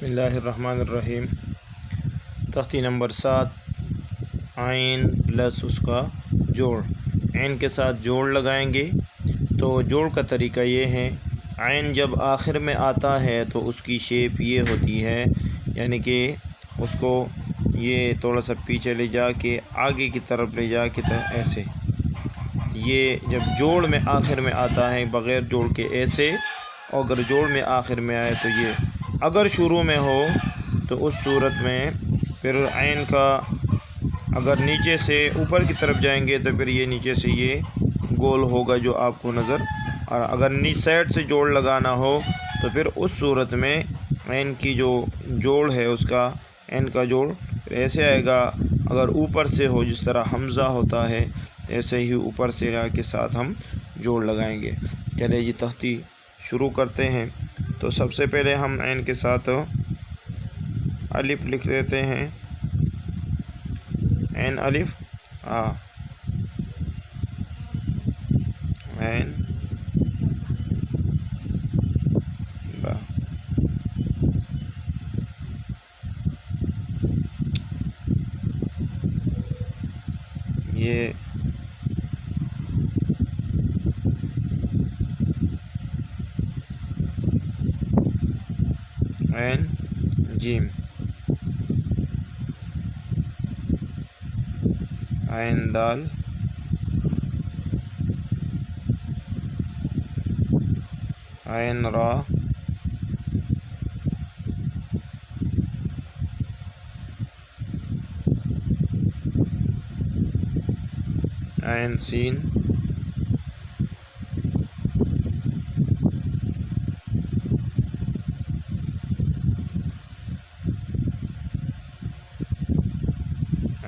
بسم اللہ الرحمن الرحیم۔ تختی نمبر 7 عین پلس اس کا جوڑ، عین کے ساتھ جوڑ لگائیں گے۔ تو جوڑ کا طریقہ یہ ہے، عین جب آخر میں آتا ہے تو اس کی شیپ یہ ہوتی ہے، یعنی کہ اس کو یہ تھوڑا سا پیچھے لے جا کے آگے کی طرف لے جا کے ایسے، یہ جب جوڑ میں آخر میں آتا ہے بغیر جوڑ کے ایسے، اور اگر جوڑ میں آخر میں آئے تو یہ، اگر شروع میں ہو تو اس صورت میں پھر عین کا اگر نیچے سے اوپر کی طرف جائیں گے تو پھر یہ نیچے سے یہ گول ہوگا جو آپ کو نظر، اور اگر سائڈ سے جوڑ لگانا ہو تو پھر اس صورت میں عین کی جو جوڑ ہے اس کا، عین کا جوڑ ایسے آئے گا۔ اگر اوپر سے ہو جس طرح حمزہ ہوتا ہے ایسے ہی اوپر سے کے ساتھ ہم جوڑ لگائیں گے۔ چلے یہ تختی شروع کرتے ہیں۔ تو سب سے پہلے ہم عین کے ساتھ الف لکھ دیتے ہیں، عین الف عین با، یہ عین جیم، عین دال، عین را، عین سین،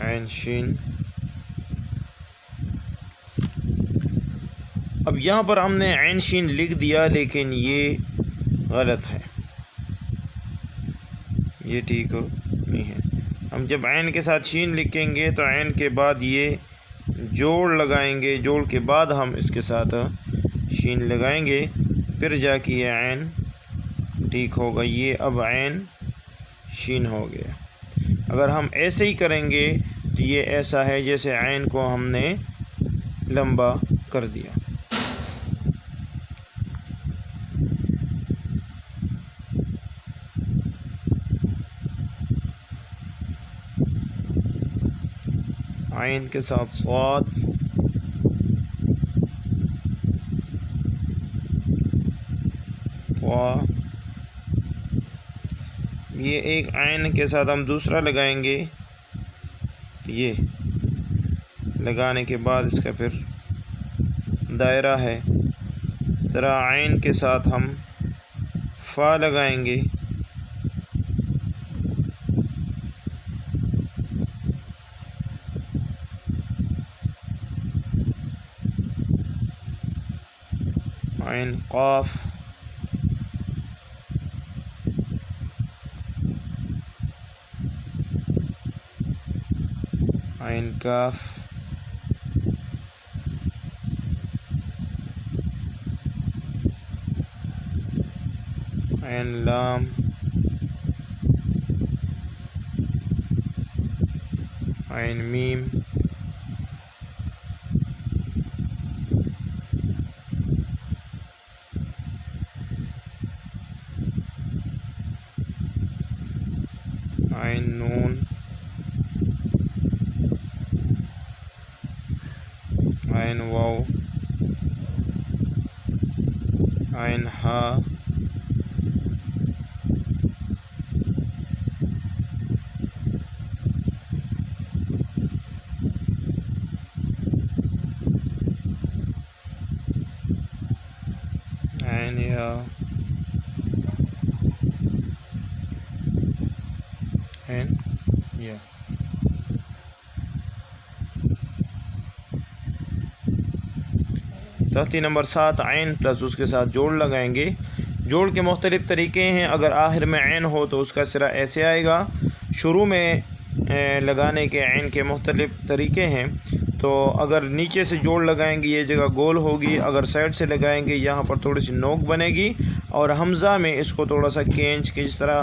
عین شین۔ اب یہاں پر ہم نے عین شین لکھ دیا لیکن یہ غلط ہے، یہ ٹھیک نہیں ہے۔ ہم جب عین کے ساتھ شین لکھیں گے تو عین کے بعد یہ جوڑ لگائیں گے، جوڑ کے بعد ہم اس کے ساتھ شین لگائیں گے، پھر جا کے یہ عین ٹھیک ہوگا۔ یہ اب عین شین ہو گیا۔ اگر ہم ایسے ہی کریں گے تو یہ ایسا ہے جیسے عین کو ہم نے لمبا کر دیا۔ عین کے ساتھ صاد، طا، یہ ایک عین کے ساتھ ہم دوسرا لگائیں گے، یہ لگانے کے بعد اس کا پھر دائرہ ہے۔ طرح عین کے ساتھ ہم فا لگائیں گے، عین قاف، عین کاف، عین لام، عین میم، عین نون، عین واو، عین ہا، عین یا، عین یا۔ تختی نمبر 7 عین پلس اس کے ساتھ جوڑ لگائیں گے۔ جوڑ کے مختلف طریقے ہیں۔ اگر آخر میں عین ہو تو اس کا سرا ایسے آئے گا۔ شروع میں لگانے کے عین کے مختلف طریقے ہیں۔ تو اگر نیچے سے جوڑ لگائیں گے یہ جگہ گول ہوگی، اگر سائڈ سے لگائیں گے یہاں پر تھوڑی سی نوک بنے گی، اور حمزہ میں اس کو تھوڑا سا کھینچ کے جس طرح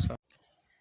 7।